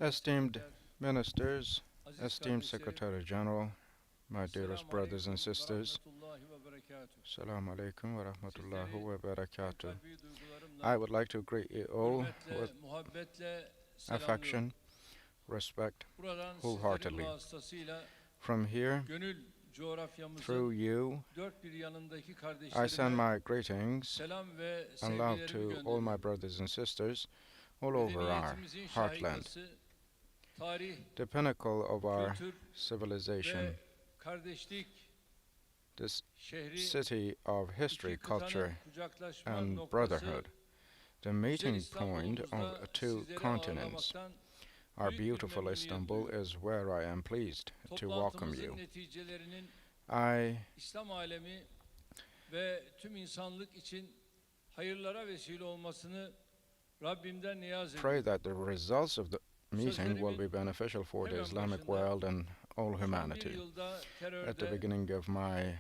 Esteemed ministers, esteemed Secretary General, my dearest brothers and sisters, Assalamu alaikum wa rahmatullahi wa barakatuh. I would like to greet you all with affection, respect, wholeheartedly. From here, through you, I send my greetings and love to all my brothers and sisters all over our heartland, the pinnacle of our civilization, this city of history, culture, and brotherhood, the meeting point of two continents. Our beautiful Istanbul is where I am pleased to welcome you. I pray that the results of the meeting will be beneficial for the Islamic world and all humanity. At the beginning of my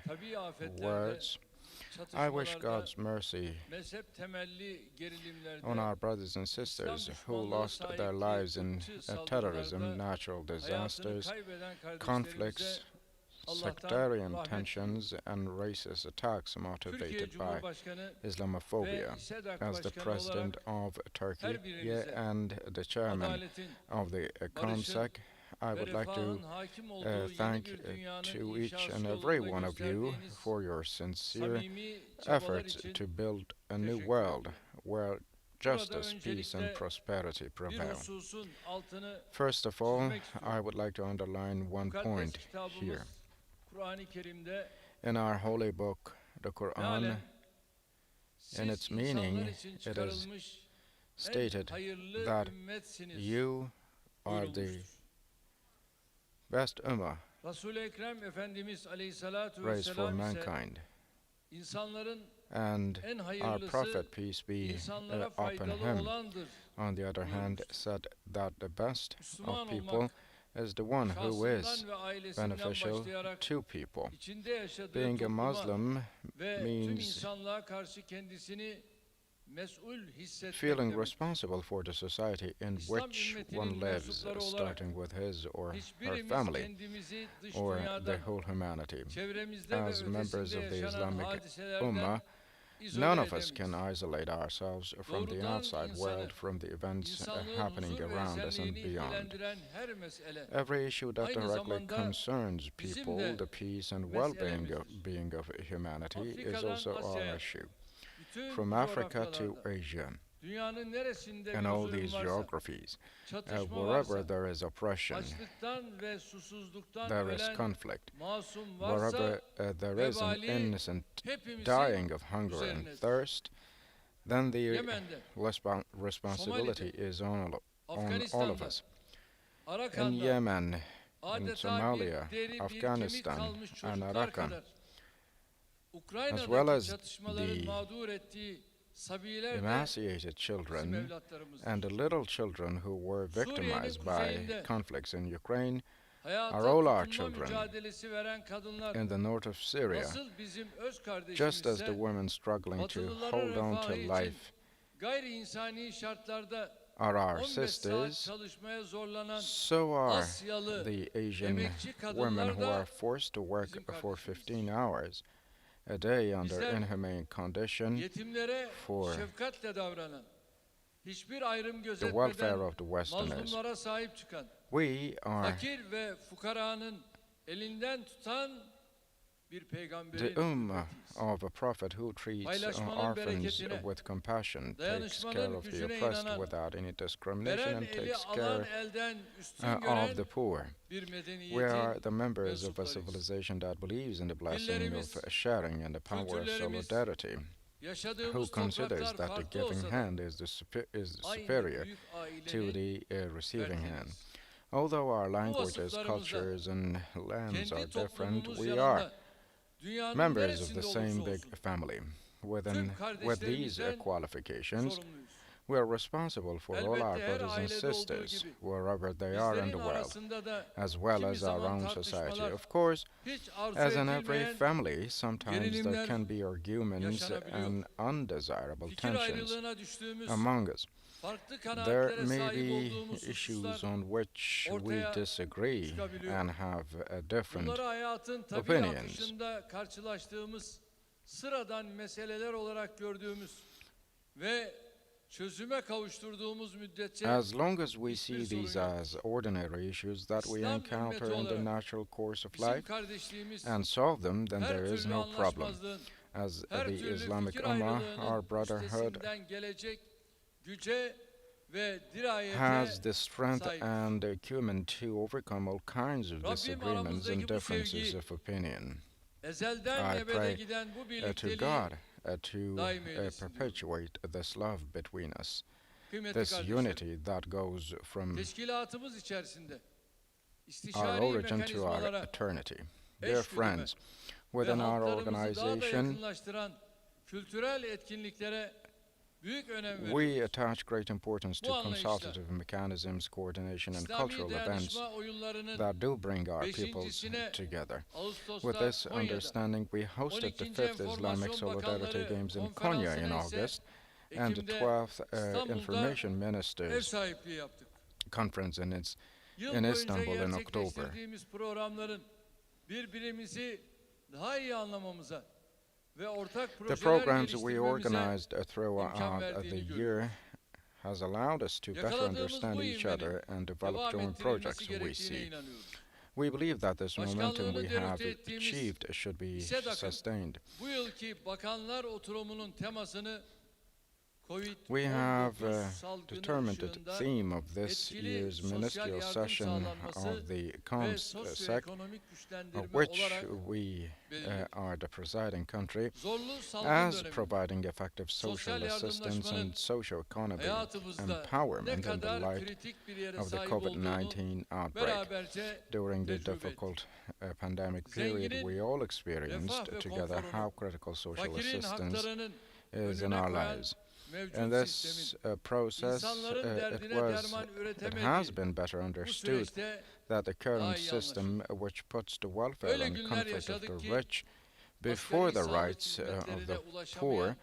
words, I wish God's mercy on our brothers and sisters who lost their lives in terrorism, natural disasters, conflicts, sectarian tensions, and racist attacks motivated by Islamophobia. As the President of Turkey and the Chairman of the COMCEC, I would like to thank to each and every one of you for your sincere efforts to build a new world where justice, peace, and prosperity prevail. First of all, I would like to underline one point here. In our holy book, the Quran, in its meaning, it is stated that you are the best ummah raised for mankind. And our Prophet, peace be upon him, on the other hand, said that the best of people is the one who is beneficial to people. Being a Muslim means feeling responsible for the society in which one lives, starting with his or her family, or the whole humanity. As members of the Islamic Ummah, none of us can isolate ourselves from the outside world, from the events happening around us and beyond. Every issue that directly concerns people, the peace and well-being of humanity, is also our issue. From Africa to Asia, in all these geographies, wherever there is oppression, there is conflict. Wherever there is an innocent dying of hunger and thirst, then the responsibility is on all of us. In Yemen, in Somalia, Afghanistan, and Arakan, as well as the emaciated children and the little children who were victimized by conflicts in Ukraine, are all our children. In the north of Syria, just as the women struggling to hold on to life are our sisters, so are the Asian women who are forced to work for 15 hours a day under inhumane conditions for the welfare of the Westerners. We are the Ummah of a prophet who treats orphans with compassion, takes care of the oppressed without any discrimination, and takes care of the poor. We are the members of a civilization that believes in the blessing of sharing and the power of solidarity, who considers that the giving hand is superior to the receiving hand. Although our languages, cultures, and lands are different, we are members of the same big family. With these qualifications, We are responsible for all our Elbette her brothers and ailede olduğu sisters, gibi wherever they are in bizlerin the world, arasında da as well kimi as our zaman own society. tartışmalar, Of course, hiç arzu as in every edilmeyen family, sometimes there gerilimler can be arguments yaşanabiliyor. and undesirable Fikir tensions ayrılığına düştüğümüz, among us. farklı There kanaatlere may sahip be olduğumuz issues hususlar on which we ortaya disagree çıkabiliyor. and have different Bunları hayatın tabii opinions. akışında karşılaştığımız sıradan meseleler olarak gördüğümüz ve çözüme kavuşturduğumuz müddetçe As long as we see hiçbir sorun these yok. as ordinary issues that we İslam encounter ümmeti in the olarak natural course of bizim life kardeşliğimiz and solve them, then her there is türlü no problem. anlaşmazlığın, As her the türlü Islamic fikir Ummah, our ayrılığının brotherhood üstesinden gelecek güce ve dirayete has the strength sahip. and the acumen to overcome all kinds of Rabbim disagreements aramızdaki and bu differences sevgiyi of opinion. ezelden I ebede pray giden bu To birlikteliği God to daim eylesin diyorum. perpetuate this love between us, Kıymetli this kardeşlerim, unity that goes from teşkilatımız içerisinde our istişari origin to our mekanizmalara eternity. eş Dear güdüme friends, ve within our halklarımızı daha da organization, yakınlaştıran kültürel etkinliklere büyük önem we veriyoruz. attach great importance Bu to anlayışla consultative mechanisms, coordination, and İslami cultural events dayanışma oyunlarının that do bring our peoples beşincisine together. With Ağustos'ta this Konya'da, understanding, we hosted the 12. fifth Islamic Enformasyon Solidarity Bakanları Games in Konya in Konferansı'na ise August and the Ekim'de 12th İstanbul'da Information ev Ministers sahipliği yaptık. Conference in Yıl in boyunca Istanbul in October. gerçekleştirdiğimiz programların birbirimizi daha iyi anlamamıza ve ortak The projeler programs we geliştirmemize organized throughout imkan the verdiğini görüyoruz. year has allowed us to better Yakaladığımız understand bu each ivmenin other and develop devam joint ettirilmesi projects we gerektiğine see. inanıyoruz. We believe that this momentum Başkanlığını we have deruhte ettiğimiz achieved should be İSEDAK'ın sustained. bu yılki bakanlar oturumunun temasını We have COVID-19 salgını determined the ışığında theme of this etkili year's sosyal ministerial yardım session sağlanması of the ve COMCEC, sosyoekonomik of güçlendirme which olarak we belirledik. are the presiding country, Zorlu salgın as döneminde providing effective social sosyal assistance yardımlaşmanın and socio-economic hayatımızda ne empowerment in the kadar light kritik bir yere of the sahip olduğunu COVID-19 outbreak. beraberce During the tecrübe ettik. difficult pandemic period, Zenginin we all refah experienced ve together konforunu, how critical social fakirin assistance haklarının is in önüne our koyan lives. mevcut In this sistemin process, insanların it derdine was, derman it has üretemediği been better bu understood süreçte that the daha current iyi system, which puts the welfare Öyle and günler comfort of yaşadık the ki rich before asgari the sağlık rights of hizmetlerine the poor, ulaşamayan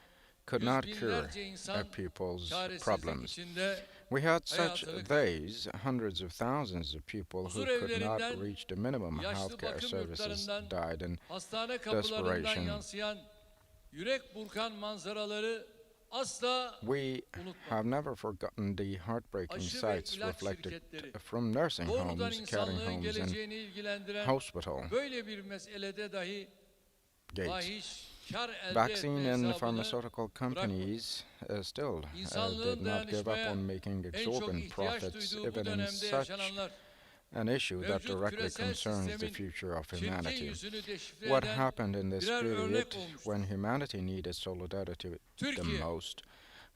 could not cure yüzbinlerce insan people's çaresizlik problems. içinde We had such hayatını days, hundreds of thousands of people who huzur could not evlerinden, reach the minimum yaşlı healthcare bakım services yurtlarından, died in hastane kapılarından desperation. yansıyan yürek burkan manzaraları asla We unutmadık. have never forgotten the heartbreaking Aşı ve sights ilaç reflected şirketleri from nursing doğrudan homes, caring insanlığın homes, and geleceğini ilgilendiren hospital böyle bir meselede dahi gates. fahiş kar elde Vaccine etme and hesabını pharmaceutical companies still İnsanlığın did not give up dayanışmaya on making en çok exorbitant ihtiyaç profits, duyduğu bu even in dönemde such yaşananlar an issue that mevcut directly küresel concerns the sistemin future of çirkin humanity. yüzünü deşifre What eden happened in this birer period örnek olmuştur. when humanity needed solidarity the Türkiye, most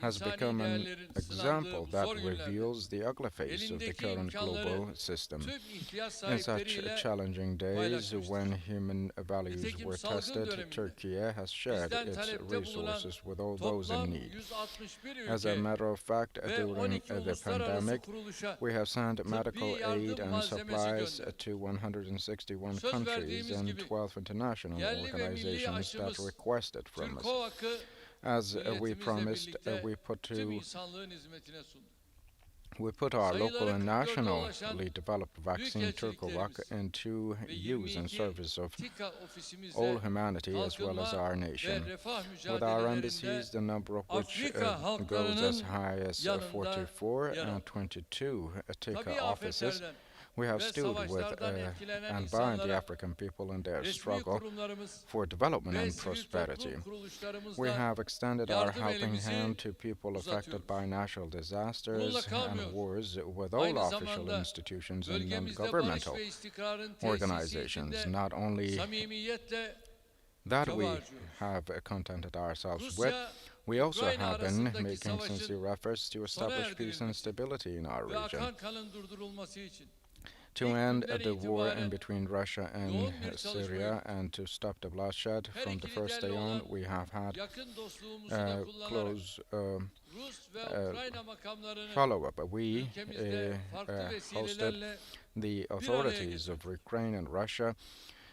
has insani become an değerlerin example sınandığı bu that zor günlerde reveals the ugly face of the elindeki current imkanları global system. tüm ihtiyaç In such sahipleriyle challenging days paylaşmıştır. when human values Nitekim were salgın tested, döneminde Turkey has shared bizden its talepte bulunan resources with all those in toplam need. 161 As a ülke matter of fact, ve during 12 the uluslararası pandemic, kuruluşa we have sent medical yardım aid and malzemesi supplies gönderdik. to 161 Söz countries verdiğimiz and gibi 12 international yerli ve milli organizations that aşımız requested from us. Türkovak'ı As we milletimizle promised, birlikte we tüm insanlığın hizmetine sunduk. put our local Sayıları and 44'e nationally ulaşan developed vaccine Turkovac büyükelçiliklerimiz into ve use and 22 service of TİKA all ofisimizle humanity as well as kalkınma our ve nation. refah With our mücadelelerinde embassies, the number of which Afrika goes as halklarının high as yanında 44 yer and aldık. 22 Tabii TICA offices, afetlerden we have ve stood with savaşlardan etkilenen and behind the insanlara African people in their resmi struggle kurumlarımız for development ve and sivil prosperity. toplum We kuruluşlarımızla have extended our yardım helping elimizi hand to people affected uzatıyoruz. by natural disasters Bununla and kalmıyor. wars with all Aynı official zamanda institutions and bölgemizde barış non-governmental ve istikrarın tesisi organizations, içinde not only samimiyetle that çaba we harcıyoruz. have contented ourselves with, Rusya we also Ukrayna have been arasındaki making savaşın sincere efforts to sona establish peace and erdirilmesi stability in our ve region. akan kanın durdurulması için to ilk end günden the war in itibaren between Russia and yoğun bir çalışmayı Syria and to stop the bloodshed. her From the iki first liderle day on, olan we have had yakın dostluğumuzu da kullanarak close Rus ve uh, Ukrayna makamlarını follow-up. We ülkemizde farklı hosted vesilelerle the bir araya authorities of getirdik. Ukraine and Russia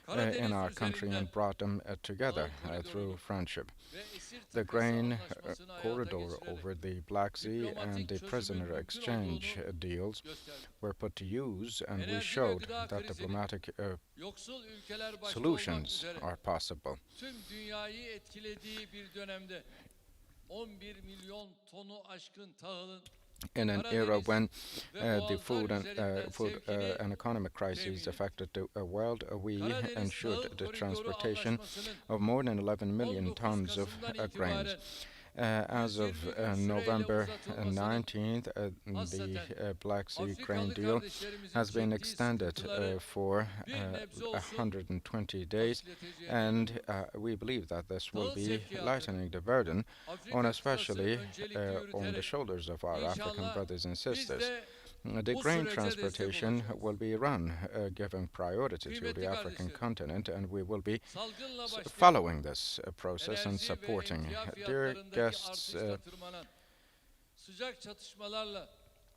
in Karadeniz our country üzerinden and brought them together tahıl through koridorunu friendship. ve esir The takası grain anlaşmasını hayata corridor geçirerek over the Black Sea and diplomatik the çözümün prisoner mümkün exchange olduğunu deals gösterdik. were put to use, and we Enerji ve showed gıda that krizinin diplomatic yoksul ülkeler başta olmak solutions üzere are possible. tüm dünyayı etkilediği bir dönemde 11 milyon tonu aşkın tahılın In an era Karadeniz when ve the boğazlar food üzerinden sevkini and economic crises temin ettik. affected the world, we Karadeniz ensured Tahıl the Koridoru transportation Anlaşması'nın of more than 11 million 19 tons of Kasım'dan grains. itibaren As of 120 gün süreyle November uzatılmasının 19th, the hassaten Black Sea grain Afrikalı deal kardeşlerimizin has been çektiği extended sıkıntıları for bir nebze olsun 120 days, hafifleteceğini and we believe that this will tahıl be sevkiyatı lightening the burden Afrika on kıtası especially öncelikli on the yürüterek shoulders of our African inşallah brothers and biz sisters. de The bu grain sürece destek transportation olacağız. will be run, giving priority to Kıymetli the African kardeşlerim, continent, and we will be salgınla başlayan following this process and enerji ve supporting. emtia Dear fiyatlarındaki guests, artışla tırmanan sıcak çatışmalarla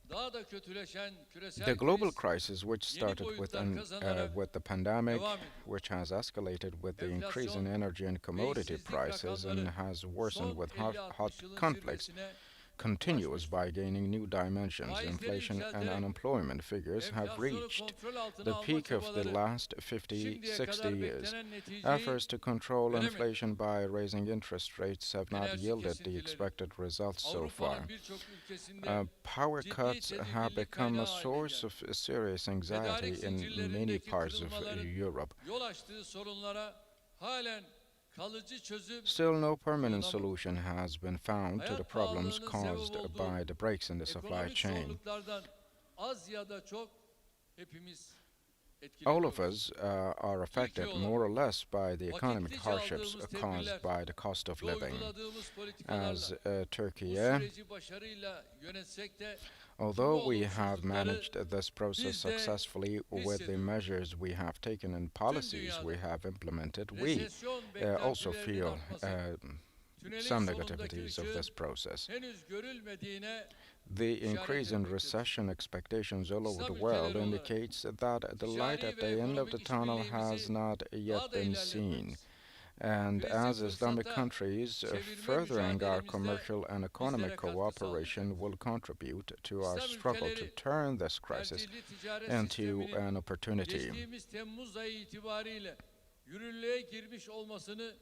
daha da kötüleşen küresel the global kriz crisis, which started boyutlar kazanarak with the pandemic, devam ediyor. which has escalated with the increase in Enflasyon energy and ve commodity işsizlik prices and rakamları has worsened son with 50-60 hot yılın conflicts, zirvesine continues ulaşmıştır. by gaining new dimensions. Faizleri Inflation and yükselterek unemployment figures have enflasyonu reached kontrol altına the alma peak of the çabaları last 50, şimdiye 60 kadar years. beklenen neticeyi Efforts to control veremedi. inflation by raising interest rates have not Enerji yielded the kesintileri expected results so far. Avrupa'nın birçok ülkesinde Power ciddi cuts have tedirginlik become a kaynağı haline source geldi. of serious anxiety Tedarik in many zincirlerindeki parts of kırılmaların Europe. yol açtığı sorunlara halen kalıcı çözüm Still, no permanent bulunamadı. solution has been found to the Hayat problems pahalılığının caused sebep olduğu by the breaks in the supply ekonomik chain. zorluklardan az ya da çok hepimiz All of etkileniyoruz. us are affected Türkiye more or less by the economic vakitlice hardships aldığımız caused tedbirler by the cost of ve living. uyguladığımız As politikalarla bu Turkey, süreci başarıyla yönetsek de although tüm we have olumsuzlukları managed this process biz de successfully with the hissediyoruz. measures we have taken and policies we dünyada have implemented, we resesyon also beklentilerinin feel artması, tünelin some sonundaki negativities of ışığın this process. henüz görülmediğine The increase in etmektedir. recession expectations all over the İslam world ülkeleri olarak indicates that the light ticari at ve the end of the ekonomik tunnel işbirliğimizi has not yet daha da been seen. ilerletmemiz, And krizi as Islamic fırsata countries, çevirme furthering our mücadelemizde commercial and economic bizlere katkı cooperation will contribute to our İslam struggle to ülkeleri turn this crisis tercihli ticaret into sisteminin an opportunity. geçtiğimiz Temmuz ayı itibariyle yürürlüğe girmiş olmasını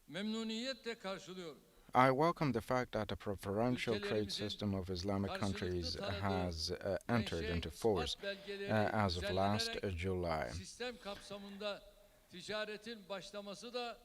memnuniyetle karşılıyorum. I welcome the fact that the preferential trade Ülkelerimizin system of Islamic countries karşılıklı has tanıdığı entered menşe into ispat force belgeleri as of last düzenlenerek July. sistem kapsamında ticaretin başlaması da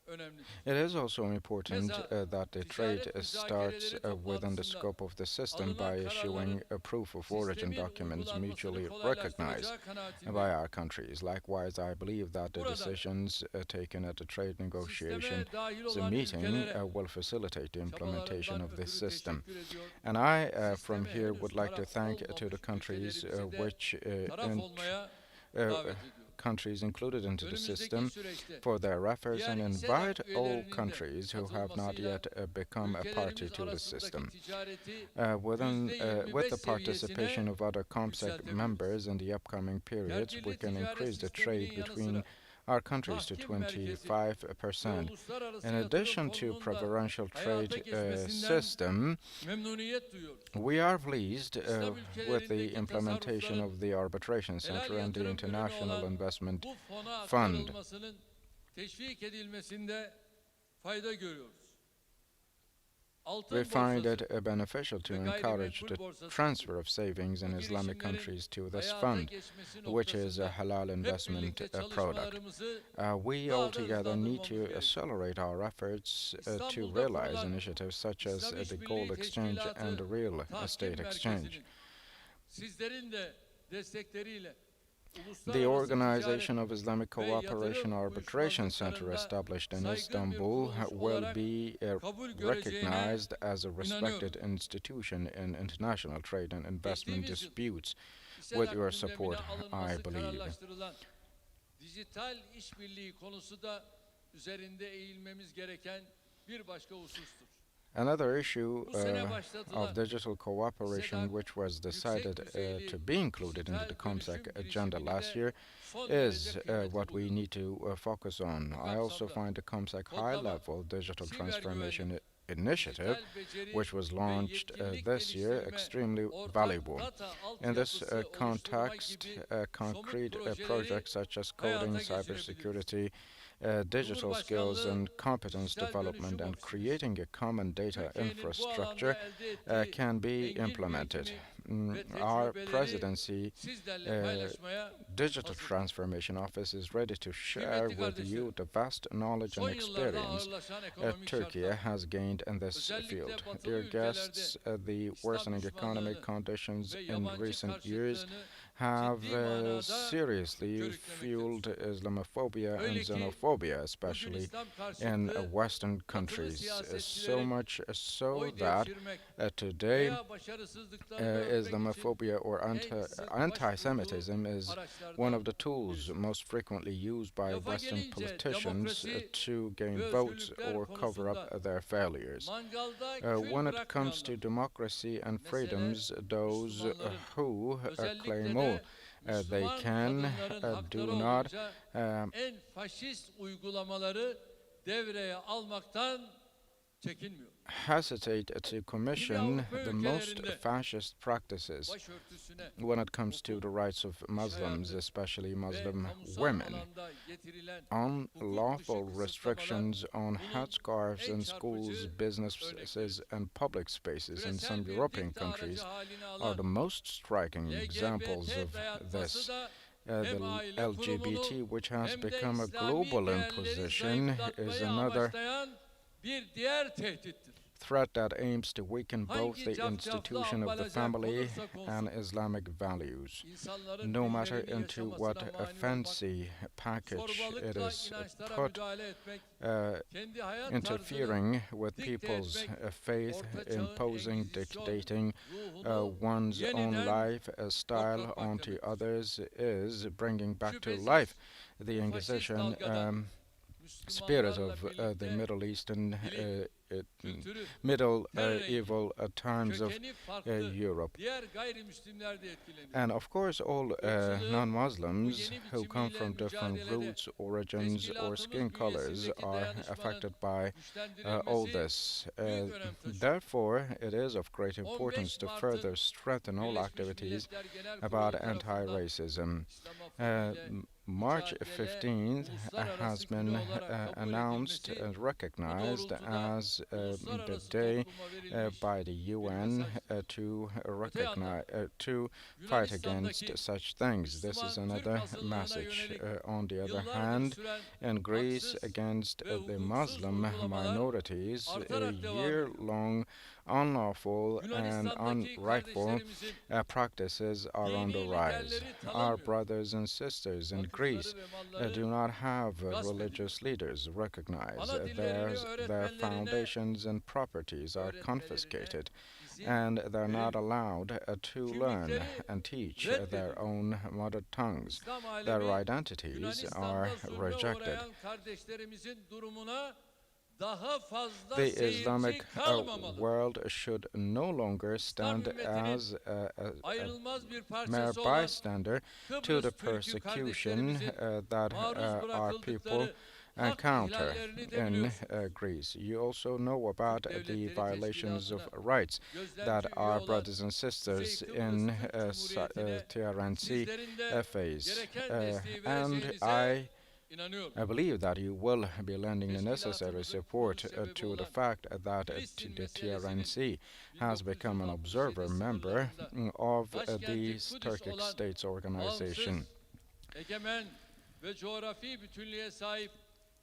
önemlidir. It is also important that the trade ticaret starts müzakereleri within the toplantısında scope of the system alınan by issuing kararların a proof of origin sistemin documents mutually uygulanmasını recognized kolaylaştıracağı kanaatindeyim. by our countries. Likewise, I believe that the Burada decisions taken at the trade negotiation Sisteme dahil the olan meeting ülkelere will facilitate the implementation çabalarından of this ötürü system. teşekkür ediyor. And I, from Sisteme here, henüz would like to taraf thank to the olmamış countries ülkelerimizi de which taraf olmaya uh, davet ediyor. countries included into the Önümüzdeki system süreçte for their efforts and diğer invite İSEDAK all üyelerinin de countries who have not katılmasıyla yet become a party ülkelerimiz to the system. arasındaki ticareti With the %25 participation seviyesine of other COMCEC yükseltebiliriz. members in the upcoming periods, we Tercihli can ticaret increase the sisteminin trade yanı between sıra our countries to tahkim merkezi ve 25%. uluslararası In yatırım addition to fonunun da preferential hayata trade geçmesinden system, memnuniyet duyuyoruz. we are pleased İslam with the ülkelerindeki implementation tasarrufların of the arbitration helal center and the yatırım ürünü international olan investment bu fona fund. aktarılmasının teşvik edilmesinde fayda görüyoruz. Altın We find borsası it beneficial to ve encourage gayrimenkul the borsası transfer of savings in bu Islamic girişimlerin countries to this hayata fund, geçmesi which is a noktasında halal hep investment birlikte product. çalışmalarımızı We daha all da together need hızlandırmamız to gerekiyor. accelerate our efforts to İstanbul'da realize kurulan initiatives such as İslam the İşbirliği gold exchange and the Teşkilatı real Tahkim estate exchange. Merkezi'nin sizlerin de destekleriyle The uluslararası Organization ticaret of Islamic ve Cooperation yatırım Arbitration Center uyuşmazlıklarında established in saygın bir Istanbul kuruluş will olarak be kabul göreceğine recognized as a respected inanıyorum. institution in international trade and investment Geçtiğimiz yıl disputes. with İSEDAK your gündemine support, I alınması believe. kararlaştırılan dijital işbirliği konusu da üzerinde eğilmemiz gereken bir başka husustur. Another issue Bu sene of başlatılan digital cooperation, İSEDAK which was decided yüksek to düzeyli be included into the dijital COMCEC dönüşüm agenda girişimini last de year, son is derece kıymetli what we buluyorum. need to focus on. Bu I also kapsamda find the COMCEC kodlama, high-level digital siber transformation güvenlik, initiative, dijital beceri which was ve launched yetkinlik this year, geliştirme, extremely ortak valuable. data In this altyapısı oluşturma context, gibi somut concrete projeleri projects such as coding, hayata geçirebiliriz. cybersecurity, digital skills Cumhurbaşkanlığı and competence Dijital development, Dönüşüm and Ofisimiz, creating a common data Türkiye'nin bu alanda infrastructure elde ettiği can be engin implemented. birikimi ve Our tecrübeleri presidency sizlerle paylaşmaya Digital hazırdır. Transformation Office is ready to share Kıymetli with you kardeşlerim, the vast knowledge and son yıllarda experience ağırlaşan ekonomik Turkey şartlar, has gained in this özellikle field. batılı Dear ülkelerde guests, the İslam worsening economic düşmanlığını conditions ve in yabancı recent years karşıtlığını have ciddi manada seriously fueled körüklemektedir. Islamophobia and Öyle ki xenophobia, bugün especially İslam in karşıtlığı Western batılı countries. So siyasetçilerin much so oy that devşirmek today veya başarısızlıklarını örtmek için Islamophobia or en sık başvurduğu anti-Semitism is one araçlardan of the tools birisidir. most frequently used by Lafa Western gelince politicians demokrasi to gain ve votes özgürlükler or cover up konusunda their failures. mangalda When kül it comes to bırakmayanlar, democracy and mesele freedoms, those Müslümanların, who özellikle claim all de they Müslüman can kadınların do hakları not olunca um, en faşist uygulamaları devreye almaktan çekinmiyor. hesitate to commission the most fascist practices Başörtüsüne when it comes to the rights of Muslims, hayatı especially ve Muslim kamusal women. alanda getirilen Unlawful hukuk dışı restrictions on bunun headscarves en in schools, çarpıcı businesses, and public spaces in some küresel bir European dikta aracı countries haline are the alan most striking examples LGBT of dayatması this. da The hem aile LGBT, kurumunu which has hem de become a İslami global değerleri imposition, is zayıflatmayı another amaçlayan bir diğer tehdittir. threat that aims to weaken both Hangi the cafcaflı institution of the ambalaja family konursa konsun, and Islamic values. insanların No matter dillerini into yaşamasına what mani olmak, fancy package it zorbalıkla is inançlara put, müdahale etmek, kendi hayat tarzını interfering with dikte people's etmek, faith, Orta Çağ'ın imposing, Engizisyon dictating ruhunu one's own yeniden life style oklatmak onto demektir. others is bringing back to Şüphesiz life the bu faşist Inquisition dalgadan spirit Müslümanlarla of the birlikte Middle Eastern, kültürü, Middle rengi, evil times of kökeni farklı Europe. diğer gayrimüslimler de etkileniyor. And of course, all Irkçılığı non-Muslims bu yeni who come biçimiyle from different mücadelede roots, origins, or teşkilatımız skin colors bünyesindeki are dayanışmanın affected by all güçlendirilmesi this. büyük önem taşıyor. Therefore, it is of great 15 importance to Mart'ın further strengthen all Birleşmiş activities Milletler Genel about Kurulu tarafından anti-racism. İslamofobiyle March mücadele 15th uluslararası has günü been olarak kabul announced edilmesi, and bu recognized doğrultuda as the uluslararası day topluma verilmiş by the UN mesajdır. to Öte yandan recognize to fight against Yunanistan'daki such things. This is Müslüman Türk another azınlığına message. yönelik On the other yıllardır hand, süren in Greece haksız against ve the hukuksuz Muslim uygulamalar minorities, artarak devam ediyor. year-long unlawful and Yunanistan'daki unrightful kardeşlerimizin practices are on the dini rise. liderleri Our tanınmıyor. brothers and sisters in Greece Vakıfları ve malları do not have gasp religious leaders recognized. Ana dillerini Their öğretmenlerine, foundations and properties are öğretmenlerine confiscated, izin and they're not verilmiyor. allowed to learn Kimlikleri and teach reddediliyor. their own mother tongues. İslam Their alemi identities are Yunanistan'da zulme rejected. uğrayan kardeşlerimizin durumuna daha fazla The seyirci Islamic kalmamalı. world should no longer stand ümmetinin as a Ayrılmaz bir mere parçası olan bystander to Kıbrıs the Türk'ü persecution kardeşlerimizin that maruz our people bırakıldıkları hak encounter ihlallerini de in biliyorsunuz. Greece. You also know about the Devletleri violations of Teşkilatı'na rights gözlemci that üye our olan brothers and sisters Kuzey in Kıbrıs Türk Cumhuriyeti'ne TRNC sizlerin de face. gereken desteği And vereceğinize inanıyorum. I believe that you will be lending the necessary Teşkilatımızın support kuruluş sebebi to the olan fact that Filistin the meselesinin TRNC has become an 1967 observer member sınırlarında of the başkenti Kudüs Turkic olan States Organization. bağımsız, egemen ve coğrafi bütünlüğe sahip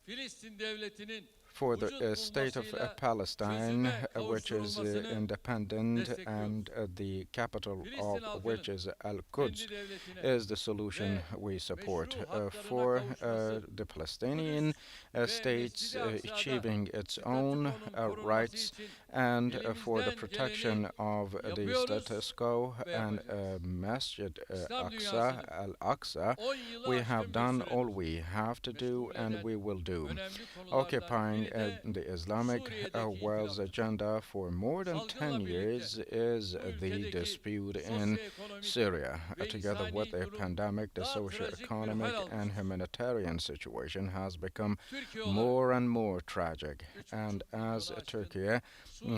Filistin devletinin for the state of Palestine, which is independent and the capital of which is Al-Quds, is the solution we support. For the Palestinian states achieving its own rights and for the protection of the status quo and Masjid Al-Aqsa, we have done all we have to do and we will do. Occupying the Islamic world's agenda for more than 10 years is the dispute in Syria. Together with the pandemic, the socio-economic and humanitarian situation has become more and more tragic. And as Turkey,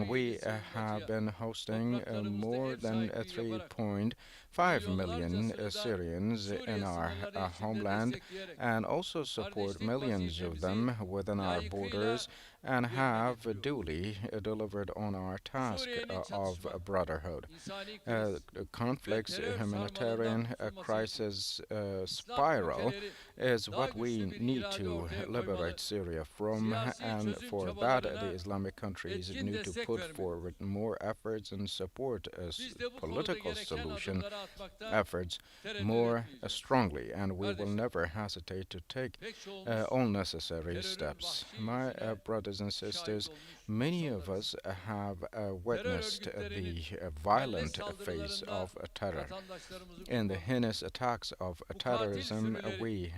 we have been hosting more than 3.5 million Syrians in our homeland and also support millions of them within our borders and have duly delivered on our task of brotherhood. Conflicts, humanitarian crisis spiral is what we need to liberate Syria from, and for that the Islamic countries need to put forward more efforts and support political solution efforts more strongly, and we will never hesitate to take all necessary steps. My brothers and sisters, many of us have witnessed the violent phase of terror. In the heinous attacks of terrorism, we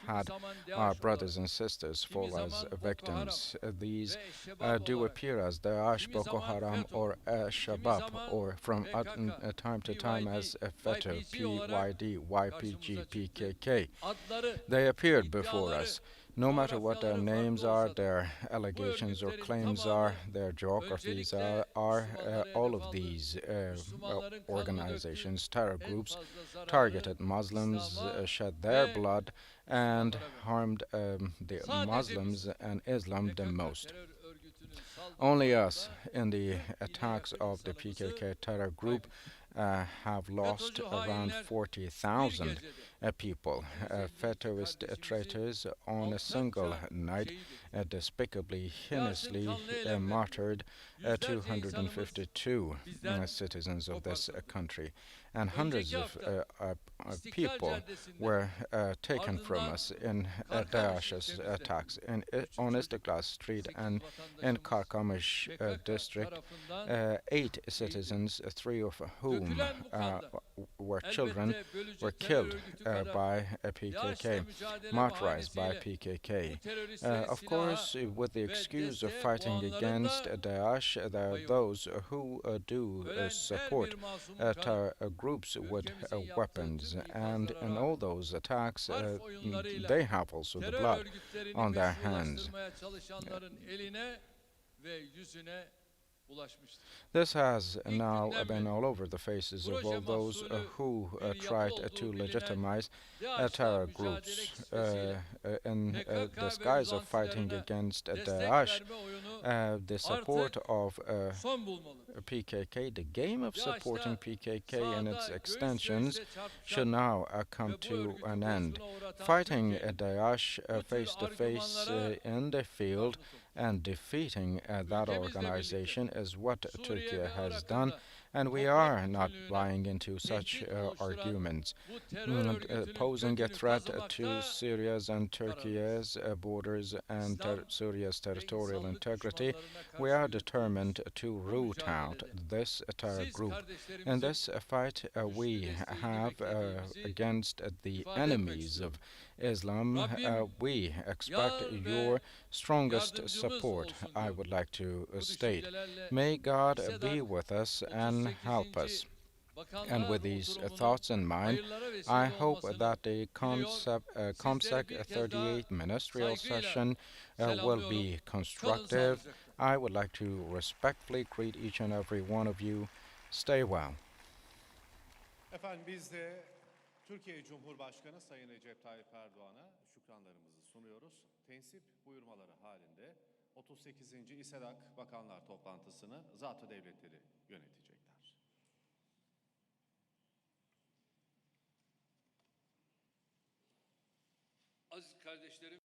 had our brothers and sisters fall as victims. These do appear as Daesh, Boko Haram, or Shabab, or from time to time as FETÖ, PYD, YPG, PKK. They appeared before us. No matter what their names are, their allegations or claims are, their geographies are all of these organizations, terror groups, targeted Muslims, shed their blood, and harmed the Muslims and Islam the most. Only us, in the attacks of the PKK terror group, have lost around 40,000 people. FETÖist traitors on a single night despicably, heinously martyred 252 citizens of this country. And hundreds of people were taken from us in Daesh's attacks on Istiklal Street and in Karkamış district. 8 citizens, 3 of whom were children, were killed by PKK, martyrized by PKK. Of course, with the excuse of fighting against Daesh, there are those who do support terror groups with weapons, and in all those attacks, they have also the blood on their hands. This has now been all over the faces of all those who tried to legitimize terror groups in the guise of fighting against Daesh. The support of PKK, the game of supporting PKK and its extensions should now come to an end. Fighting Daesh face to face in the field and defeating that organization is what Turkey has done, and we are not buying into such arguments. Posing a threat to Syria's and Turkey's borders and Syria's territorial integrity, we are determined to root out this terror group. In this fight we have against the enemies of Islam, we expect your strongest support, I would like to state. May God be with us and help us. And with these thoughts in mind, I hope that the COMCEC 38 ministerial session will be constructive. I would like to respectfully greet each and every one of you. Stay well. Efendim biz de Türkiye Cumhurbaşkanı Sayın Recep Tayyip Erdoğan'a şükranlarımızı sunuyoruz. Tensip buyurmaları halinde 38. İSEDAK Bakanlar Toplantısını Zat-ı Devletleri yönetecekler. Aziz kardeşlerim,